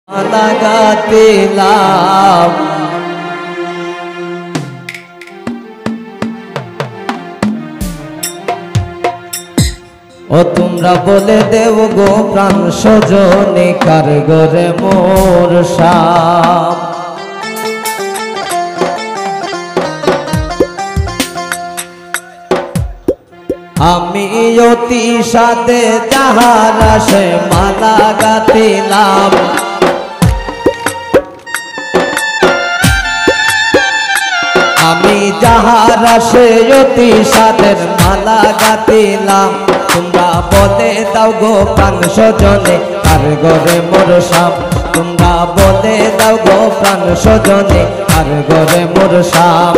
লাগাতিলাম ও তোমরা বলে দেও গো প্রাণ সজনে কার গরে মোর শাম আমি অতি সাথে যাহার আসে মালা গাতিলাম আমি যাহার আসে অতি সাথের মালা গাতিলাম তোমরা বলে দাও গো প্রাণ সজনে কার গরে মোর শাম তোমরা বলে দাও গো প্রাণ সজনে কার গরে মোর শাম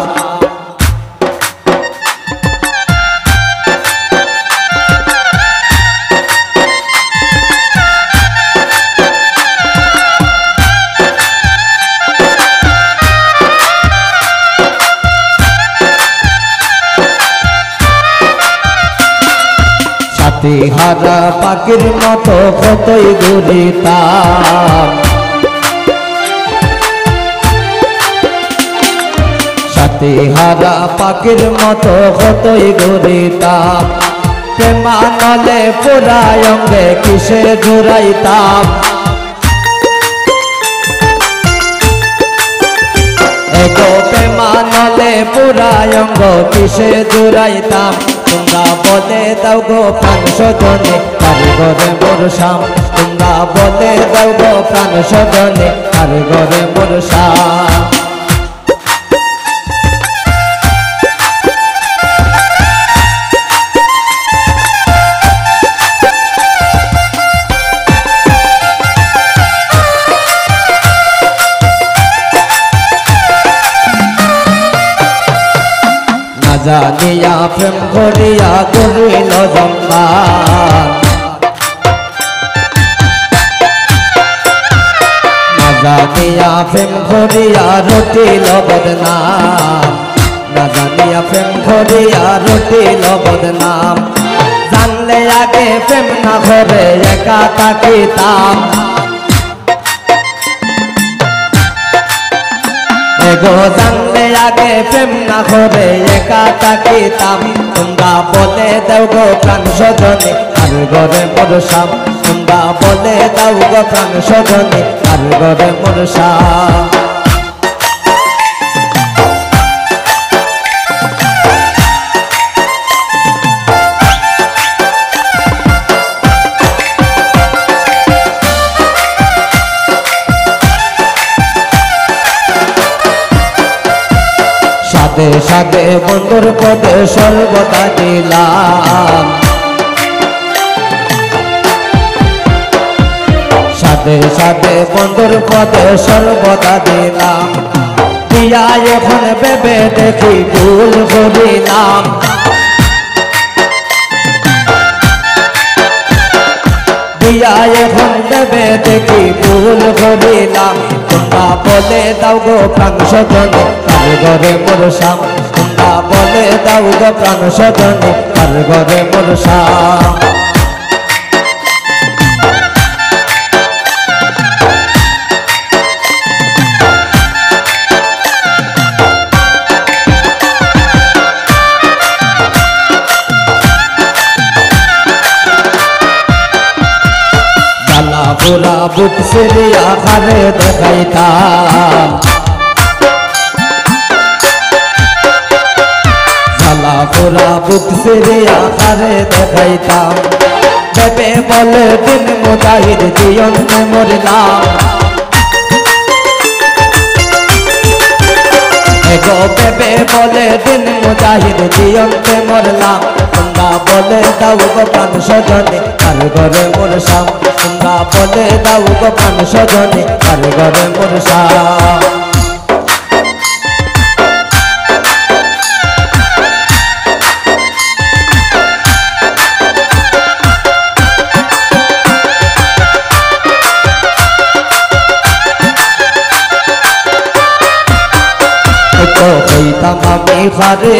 হারা পাখির মতো কতই ঘুরিতাম সাথী হারা পাখির মতো কতই ঘুরিতাম প্রেমানলে পুরায় অঙ্গে কিসে জুড়াইতাম এগো প্রেমানলে পুরায় অঙ্গ কিসে জুড়াইতাম তোমরা বলে দাও গো প্রাণ সজনে কার গরে মোর শাম তোমরা বলে দাও গো প্রাণ সজনে কার গরে মোর শাম জানিয়া প্রেম করিয়া করিল জম্মান না জানিয়া প্রেম করিয়া রটিল বদনাম না জানিয়া প্রেম করিয়া রটিল বদনাম জানলে আগে প্রেম না করে একা থাকিতাম এগো জানলে আগে প্রেম না করে একা থাকিতাম তোমরা বলে দাও গো প্রাণ সজনে কার গরে মোর শাম তোমরা বলে দাও গো প্রাণ সজনে কার গরে মোর শাম সাথে সাথে বন্ধুর পদে সর্বদা দিলাম সাথে সাথে বন্ধুর পদে সর্বদা দিলাম দিয়া এখন ভেবে দেখি ভুল করিলাম দিয়া এখন ভেবে দেখি ভুল করিলাম তোমরা বলে দাও গো প্রাণ সজনে কার গরে মোর শাম তোমরা বলে দাও গো প্রাণ সজনে কার গরে মোর শাম পুরা বুক সিরিয়া খারে দেখাইতাম ঝালা পুরা বুক সিরিয়া খারে দেখাইতাম ভেবে বলে দিন মুজাহিদ জীবনে মরলাম এগো ভেবে বলে দিন মুজাহিদ জীবনে মরলাম তোমরা বলে দাও গো প্রাণ সজনে কার গরে মোর শাম তোমরা বলে দাও গো প্রাণ সজনে কার গরে মোর শাম হইতাম আমি ফারে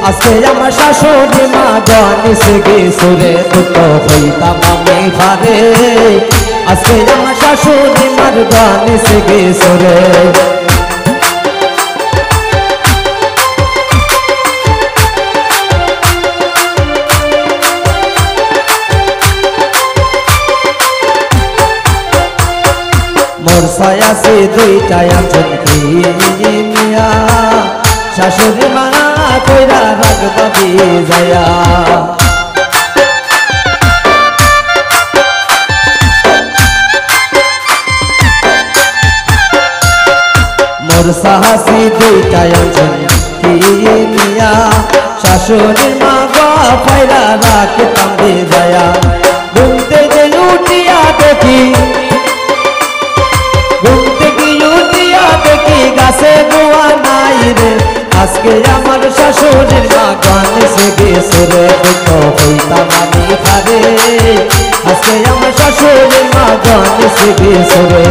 আজকে আমার শাশুড়ি মা জানিস গে সুরে দুটো হইতাম আমি ফারে আজকে আমার শাশুড়ি মার গানে সে গেছরে মোর ছায়াছে দুইটা আছেন কি মিয়া শাশুড়ি মা কইরা রাখবা বিজায়া মোর সাহাসি দুইটা আছেন কি মিয়া শাশুড়ি মা গা কইরা রাখতাম বিজায়া ঘুমতে যে উঠিয়া দেখি গাছে গোয়া নাই রে আজকে আমার শাশুড়ির মা গান সে গেছরে দুঃখ হইতাম আমি খারে আজকে আমার শাশুড়ির মা গান সে গেছরে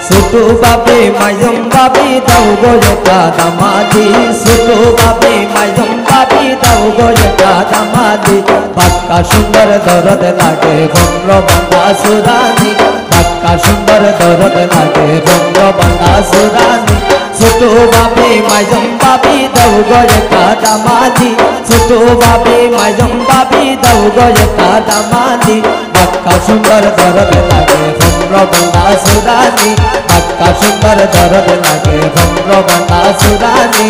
ছোটো বাপে মাইজম বাপি দাও গো একটা দামাদি ছোটো বাপে মাইজম বাপি দাও গো একটা দামাদি পাক্কা সুন্দর দরদ লাগে ভঙ্গ বাঁধা সুরানি পাক্কা সুন্দর দরদ লাগে ভঙ্গ বাঁধা সুরানি ছোটো বাপে মাইজম বাপি দাও গো একটা দামাদি ছোটো বাপে মাইজম বাপি দাও গো একটা দামাদি পাক্কা সুন্দর দরদ লাগে ভঙ্গ বাঁধা সুরানি পাক্কা সুন্দর দরদ লাগে ভঙ্গ বাঁধা সুরানি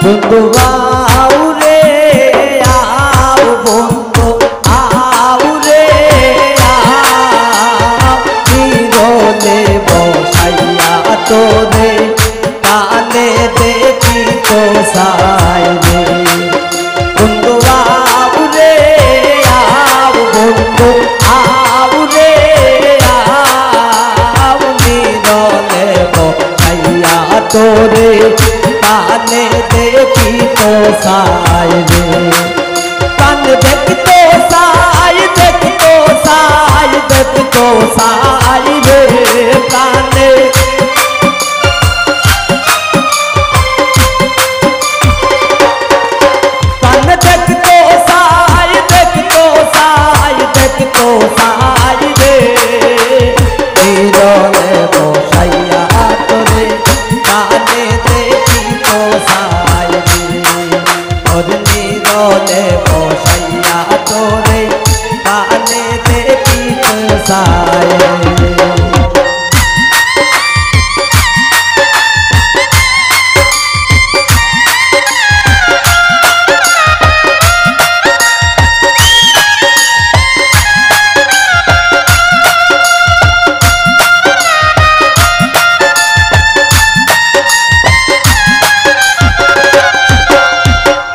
বন্ধু আউরে আও বন্ধু আউরে আও নিরলে বসাইয়া তোরে কানে দেখি তো সাই রে বন্ধু আউরে আও বন্ধু আউরে আও নিরলে বসাইয়া তোরে কানে দেখি তো সাই রে কান দেখি তো সাই দেখি তো সাই দেখি তো সাই রে কানে কান দেখি তো সাই দেখি তো সাই দেখি তো সাই রে নিরলে বসাইয়া তোরে কানে দেখি তো সাই রে ওর নিরলে বসাইয়া তোরে কানে দেখি তো সাই রে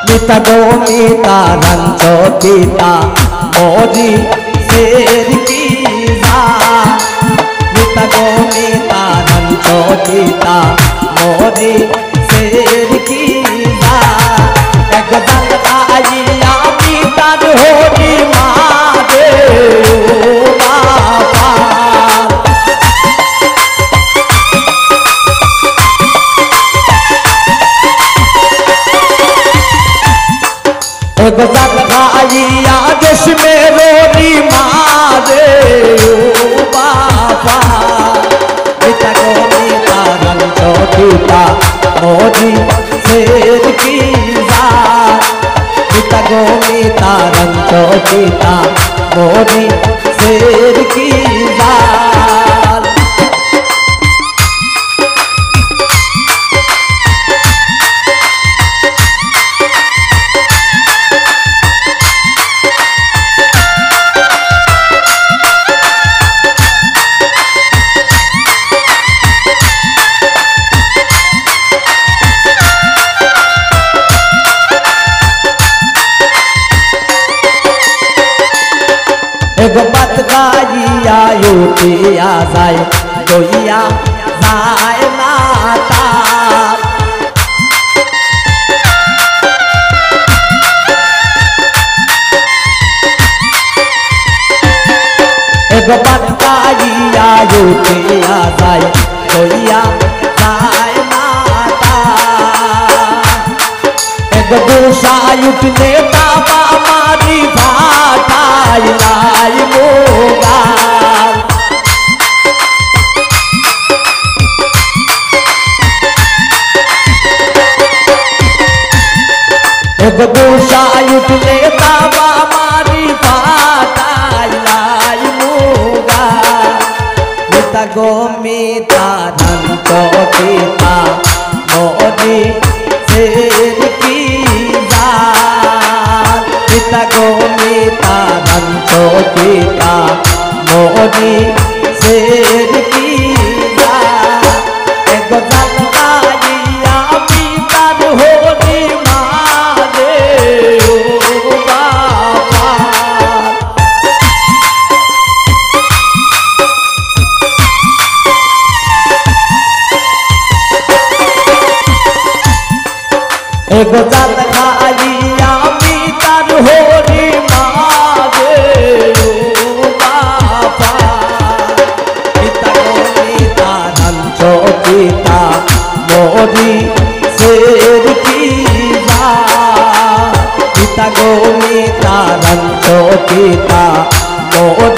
মিতা গো মিতা রঞ্চ পিতা মোরি শের কি যা মিতা গো মিতা রঞ্চ পিতা মোরি শের কি যা একদল আইয়া পিতার হরি মা রে ও বাবা गजल भाइया देश में रोरी मारे ओ बाबा पिता को मिता रंचो पिता मोदी शेर की जात पिता को मिता रंचो पिता मोदी शेर की जात গাইয়া উঠিয়া যায় দইয়া যায় না তার এগো পাত গাইয়া উঠিয়া যায় দইয়া যায় না তার এগো গোসাই উঠলে বাবা মারি ভাটাই লাই মোগাল এগো গোসাই উঠলে বাবা মারি ভাটাই লাই মোগাল মিতা গো মিতা ধান্ত পিতা মরি সের কি জাল পিতা গো মিতা ধান্ত পিতা মরি সের কি জাল এগো জাল গাইয়া পিতার হরি মারে ও বাবা এগো জাল খাইয়া পিতার হরি মারে ও বাবা পিতা গো পিতা ধান্ত পিতা মরি সের কি জাল পিতা গো পিতা ধান্ত পিতা মরি